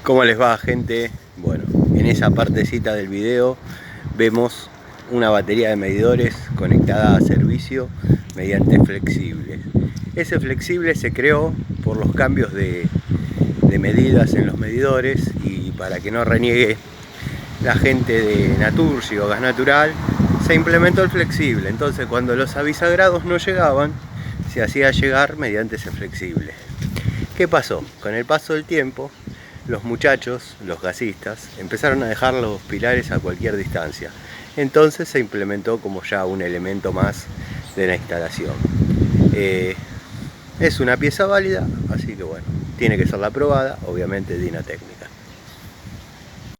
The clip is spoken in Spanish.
¿Cómo les va, gente? Bueno, en esa partecita del video vemos una batería de medidores conectada a servicio mediante flexibles. Ese flexible se creó por los cambios de medidas en los medidores, y para que no reniegue la gente de Naturgy o Gas Natural, se implementó el flexible. Entonces, cuando los avisagrados no llegaban, se hacía llegar mediante ese flexible. ¿Qué pasó? Con el paso del tiempo, los muchachos, los gasistas, empezaron a dejar los pilares a cualquier distancia. Entonces se implementó como ya un elemento más de la instalación. Es una pieza válida, así que bueno, tiene que ser la aprobada, obviamente, DINA técnica.